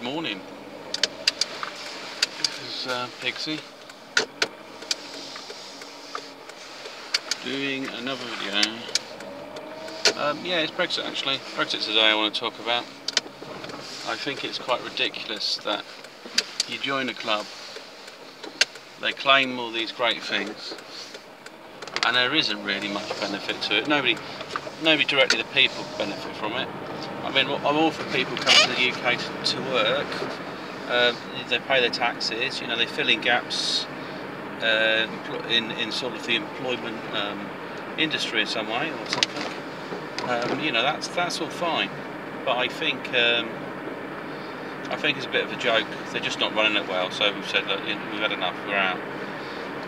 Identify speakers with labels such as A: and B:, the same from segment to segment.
A: morning. This is Pixie doing another video. Yeah, it's Brexit actually. Brexit today I want to talk about. I think it's quite ridiculous that you join a club, they claim all these great things, and there isn't really much benefit to it. Nobody directly, the people benefit from it. I mean, I'm all for people coming to the UK to work. They pay their taxes, you know, they fill in gaps in sort of the employment industry in some way or something. You know, that's all fine. But I think it's a bit of a joke. They're just not running it well. So we've said, look, we've had enough. We're out.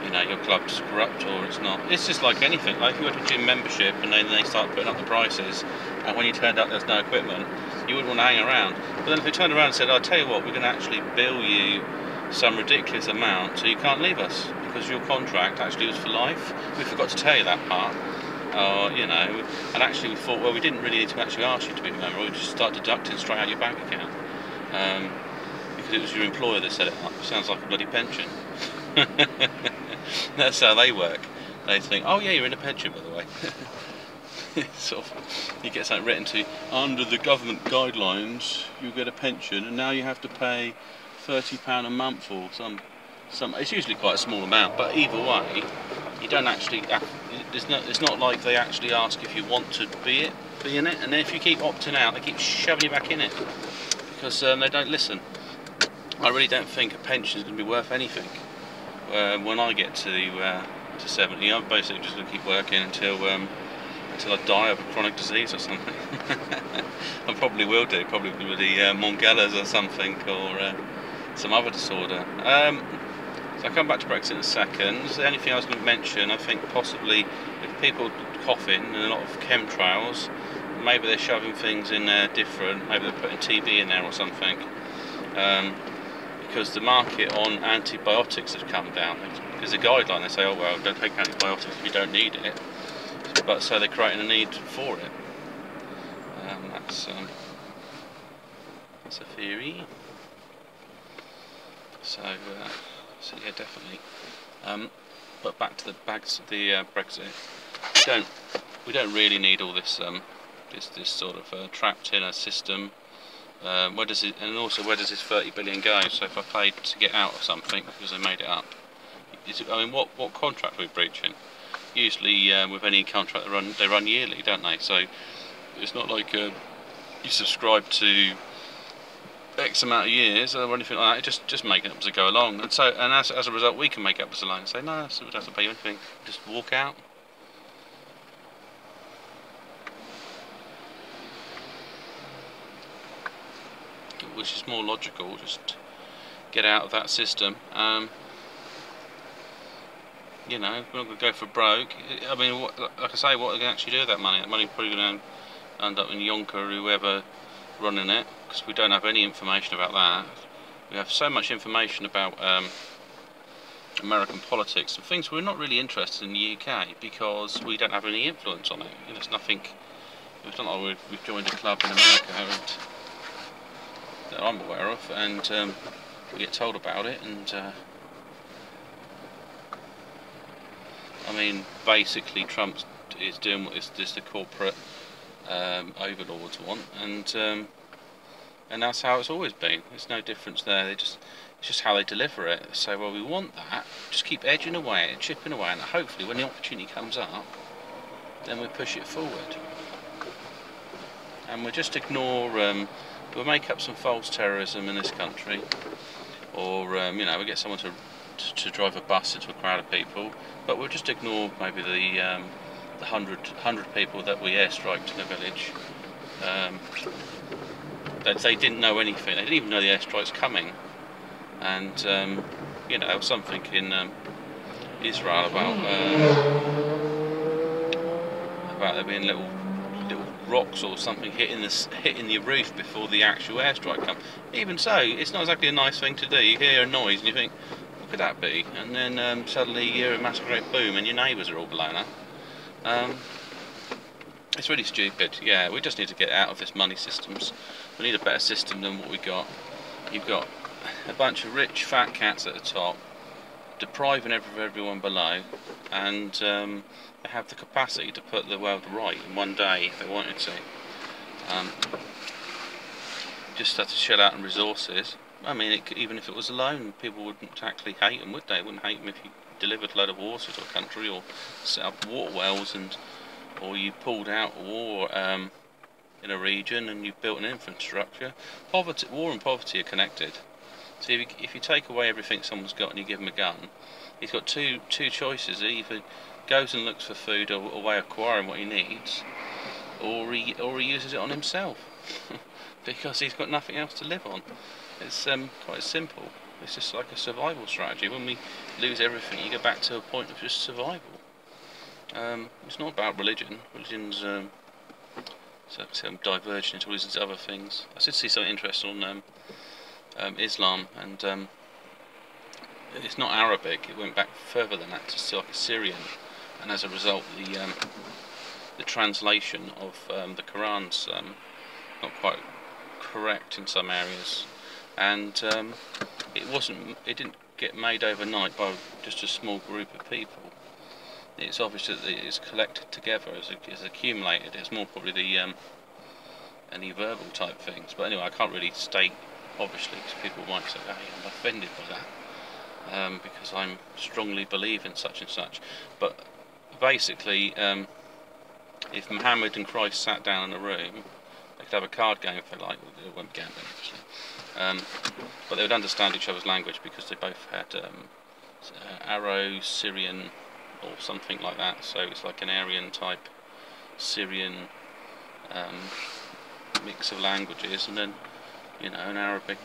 A: You know, your club's corrupt or it's not. It's just like anything. Like if you went to gym membership and then they start putting up the prices, and when you turned out there's no equipment, you wouldn't want to hang around. But then if they turned around and said, I'll tell you what, we're going to actually bill you some ridiculous amount, so you can't leave us because your contract actually was for life. We forgot to tell you that part. You know, and actually we thought, well, we didn't really need to actually ask you to be a member. We just start deducting straight out your bank account because it was your employer that set it up. It sounds like a bloody pension. That's how they work. They think, oh yeah, you're in a pension, by the way. Sort of, you get something written to you, under the government guidelines you get a pension, and now you have to pay £30 a month or some. It's usually quite a small amount, but either way, you don't actually. It's not like they actually ask if you want to be in it, and then if you keep opting out, they keep shoving you back in it because they don't listen. I really don't think a pension is going to be worth anything. When I get to 70, I'm basically just going to keep working until I die of a chronic disease or something. I probably will do, probably with the Mongellas or something, or some other disorder. So I'll come back to Brexit in a second. The only thing I was going to mention, I think possibly if people coughing and a lot of chemtrails, maybe they're shoving things in there different, maybe they're putting TB in there or something. Because the market on antibiotics has come down. There's a guideline, they say, oh well, don't take antibiotics if you don't need it. But so they're creating a need for it. That's a theory. So yeah, definitely. But back to the Brexit. We don't really need all this this sort of trapped in a system. Where does this 30 billion go? So if I paid to get out of something because they made it up, I mean, what contract are we breaching? Usually, with any contract, they run yearly, don't they? So it's not like you subscribe to X amount of years or anything like that. Just make it up as they go along. And so, as a result, we can make it up as a line and say, no, so we don't have to pay you anything. Just walk out. Which is more logical. Just get out of that system. You know, we're not going to go for broke. I mean, like I say, what are they going to actually do with that money? That money's probably going to end up in Yonker or whoever running it, because we don't have any information about that. We have so much information about American politics and things we're not really interested in the UK because we don't have any influence on it. You know, it's nothing. It's not like we've joined a club in America that I'm aware of, and we get told about it, and I mean, basically Trump is doing what the corporate overlords want, and that's how it's always been. There's no difference there. It's just how they deliver it. They say, well, we want that. Just keep edging away and chipping away, and hopefully, when the opportunity comes up, then we push it forward. And we just ignore. We'll make up some false terrorism in this country, or you know, we get someone to drive a bus into a crowd of people, but we'll just ignore maybe the 100 people that we airstriked in a village. That they didn't know anything. They didn't even know the airstrike's coming. And you know, something in Israel about there being little rocks or something hitting the roof before the actual airstrike comes. Even so, it's not exactly a nice thing to do. You hear a noise and you think, what could that be? And then suddenly you hear a massive great boom and your neighbours are all blown up. It's really stupid. Yeah, we just need to get out of this money systems. We need a better system than what we got. you've got a bunch of rich fat cats at the top, depriving everyone below, and they have the capacity to put the world right in one day if they wanted to. Just have to shell out on resources. I mean, even if it was alone, people wouldn't actually hate them, would they? Wouldn't hate them if you delivered a load of water to a country, or set up water wells, or you pulled out a war in a region and you built an infrastructure. War and poverty are connected. So if you take away everything someone's got and you give him a gun, he's got two choices. He either goes and looks for food or a way of acquiring what he needs, or he uses it on himself because he's got nothing else to live on. It's quite simple. It's just like a survival strategy. When we lose everything, you go back to a point of just survival. It's not about religion. Religion's diverging into all these other things. I did see something interesting on Islam, and it's not Arabic. It went back further than that to like Syrian, and as a result, the translation of the Quran's not quite correct in some areas, and it didn't get made overnight by just a small group of people. It's obvious that it's collected together, it's accumulated. It's more probably the any verbal type things. But anyway, I can't really state, obviously, because people might say, "Hey, I'm offended by that because I strongly believe in such and such." But basically, if Muhammad and Christ sat down in a room, they could have a card game if they like. It won't be gambling, obviously. But they would understand each other's language because they both had Arrow, Syrian, or something like that. So it's like an Aryan type Syrian mix of languages, and then an Arabic.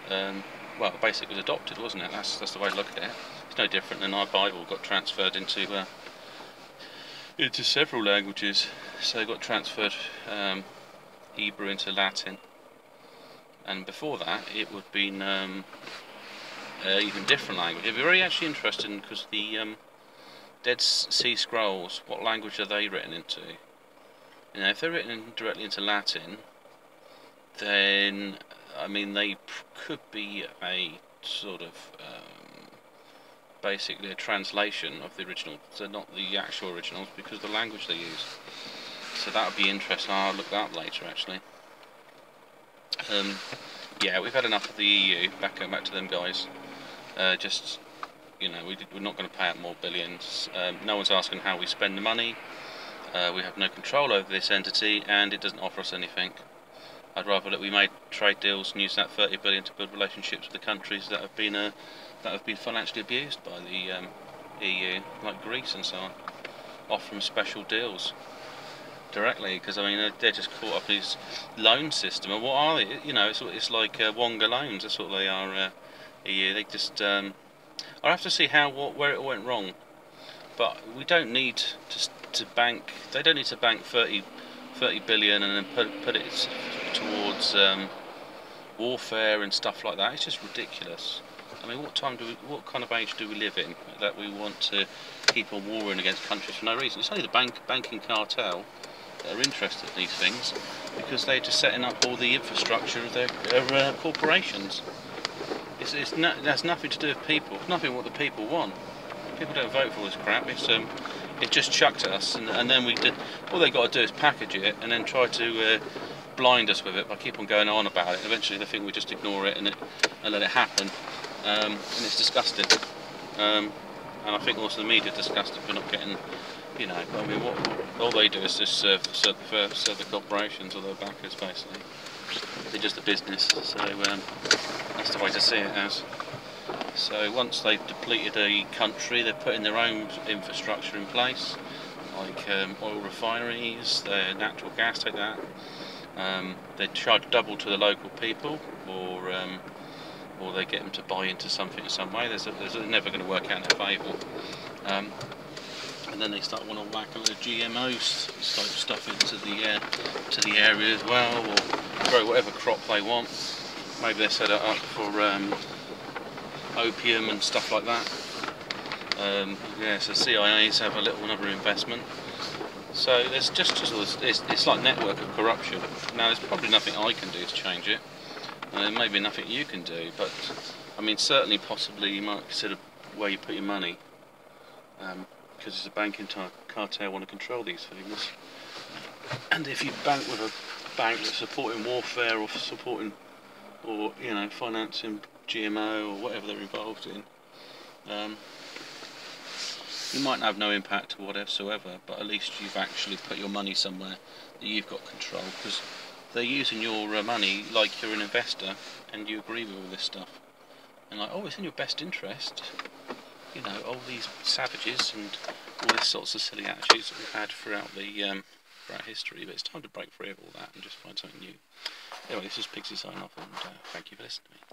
A: Well, basically it was adopted, wasn't it? That's the way to look at it. It's no different than our Bible got transferred into several languages. So it got transferred Hebrew into Latin, and before that it would have been even different language. It'd be very actually interesting because the Dead Sea Scrolls, what language are they written into? If they're written directly into Latin, then I mean they could be a sort of basically a translation of the original, so not the actual originals, because of the language they use. So that would be interesting. I'll look that up later, actually. Yeah, we've had enough of the EU. Going back to them guys. We're not going to pay out more billions. No one's asking how we spend the money. We have no control over this entity, and it doesn't offer us anything. I'd rather that we made trade deals and use that 30 billion to build relationships with the countries that have been financially abused by the EU, like Greece and so on. Offer them special deals directly, because I mean they're just caught up in this loan system. And what are they? It's like Wonga loans. That's what they are. EU. They just. I have to see where it went wrong, but we don't need to bank. They don't need to bank 30 billion and then put it towards warfare and stuff like that. It's just ridiculous. I mean, what kind of age do we live in that we want to keep on warring against countries for no reason? It's only the banking cartel that are interested in these things, because they're just setting up all the infrastructure of their corporations. It has nothing to do with people. It's nothing what the people want. People don't vote for all this crap. It's just chucked at us, and then all they got to do is package it and then try to blind us with it by keep on going on about it. Eventually they think we just ignore it and let it happen, and it's disgusting. And I think also the media are disgusted for not getting, I mean, all they do is just serve the corporations or their backers, basically. They're just a business, so that's the way to see it as. So once they've depleted a country, they're putting their own infrastructure in place, like oil refineries, their natural gas, take that. They charge double to the local people, or they get them to buy into something in some way. There's never going to work out in their favour. And then they want to whack a load of GMOs type stuff into the area as well, or grow whatever crop they want. Maybe they set it up for opium and stuff like that. So CIAs have another investment. So there's it's like network of corruption. Now there's probably nothing I can do to change it, There may be nothing you can do, but I mean, certainly, possibly, you might consider where you put your money, because it's a banking cartel want to control these things. And if you bank with a bank that's supporting warfare or supporting, or financing GMO or whatever they're involved in, you might have no impact whatsoever, but at least you've actually put your money somewhere that you've got control, because they're using your money like you're an investor and you agree with all this stuff. And like, oh, it's in your best interest. All these savages and all these sorts of silly attitudes that we've had throughout history, but it's time to break free of all that and just find something new. Anyway, this is Pigsy signing off, and thank you for listening to me.